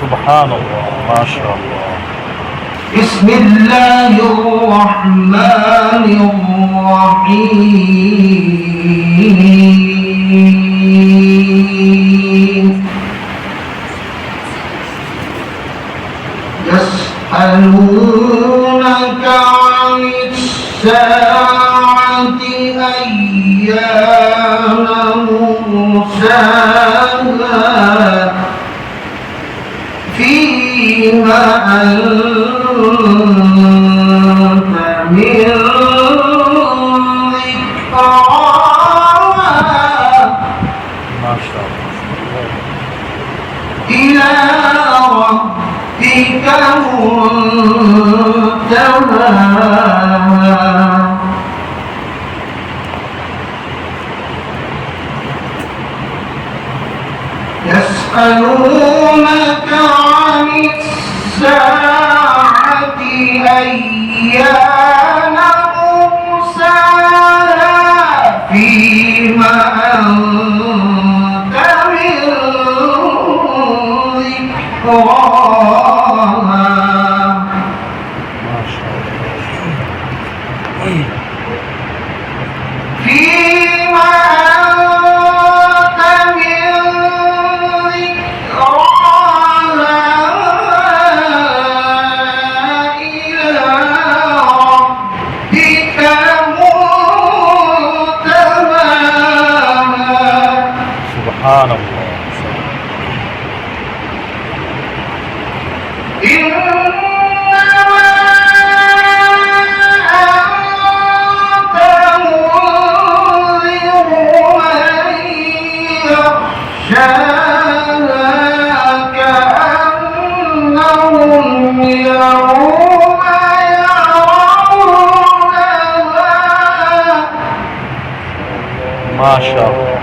سبحان الله ما شاء الله. بسم الله الرحمن الرحيم يسألونك عن الساعة أيان مرساها فيما أنت من ذكراها ما شاء الله إلى ربك منتهاها يسألونك عن الساعة أيان مرساها فيما أنت من ذكراها ما شاء الله. فيما أنت من ذكراها إلى ربك منتهاها سبحان الله. إنما أنت منذر من يخشاها كأنهم يوم يرونها ما شاء الله.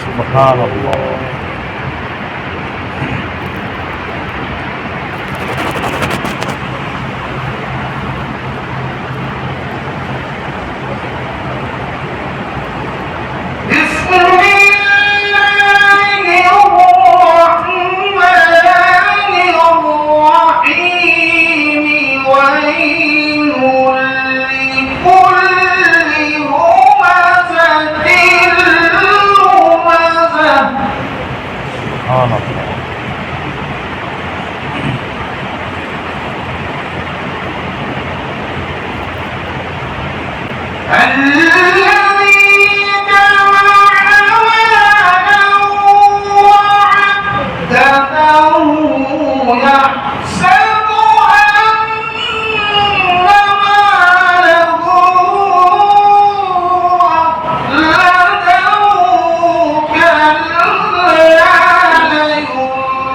سبحان الله. بسم الله الرحمن الرحيم ويل لكل همزة لمزة سبحان الله. الذي جمع مالا وعدده يحسب أن ماله أخلده كلا لينبذن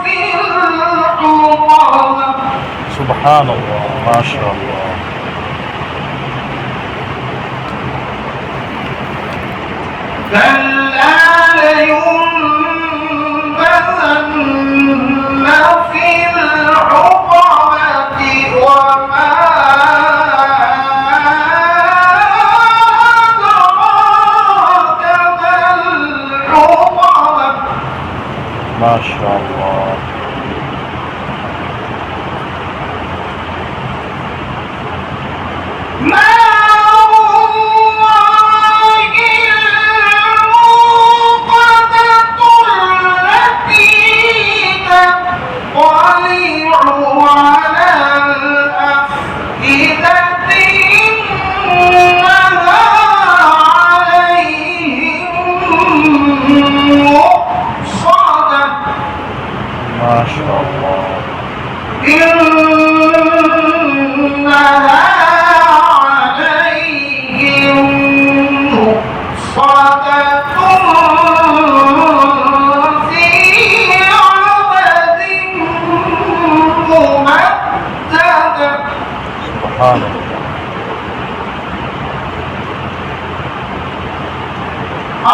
في الحطمة سبحان الله ما شاء الله. كلا لينبذن في الحطمة وما أدراك ما الحطمة ما شاء الله. نار الله الموقدة التي سبحان الله.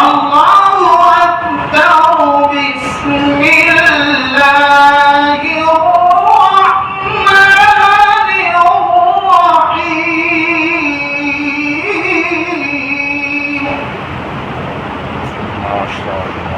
الله أكبر. بسم الله الرحمن الرحيم. ما شاء الله.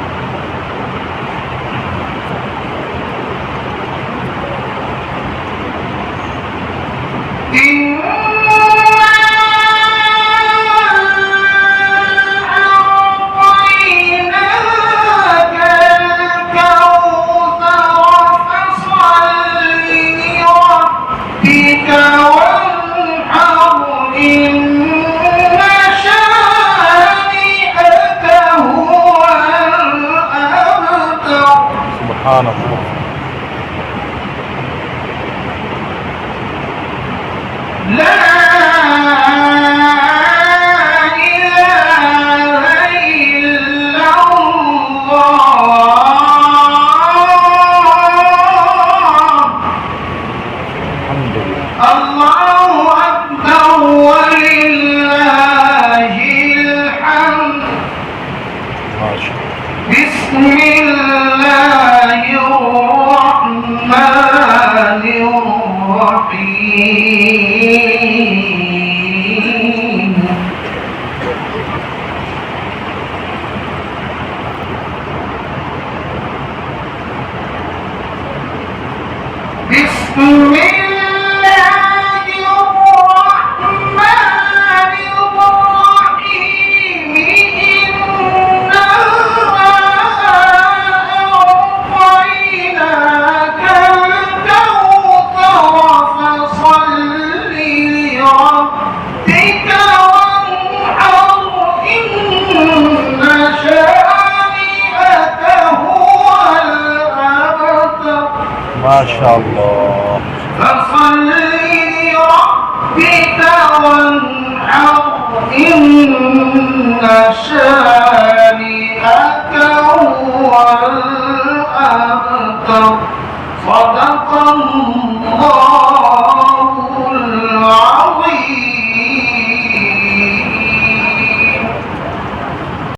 سبحان الله. لا إله إلا الله. الحمد لله. الله أكبر ولله الحمد. ما شاء الله. بسم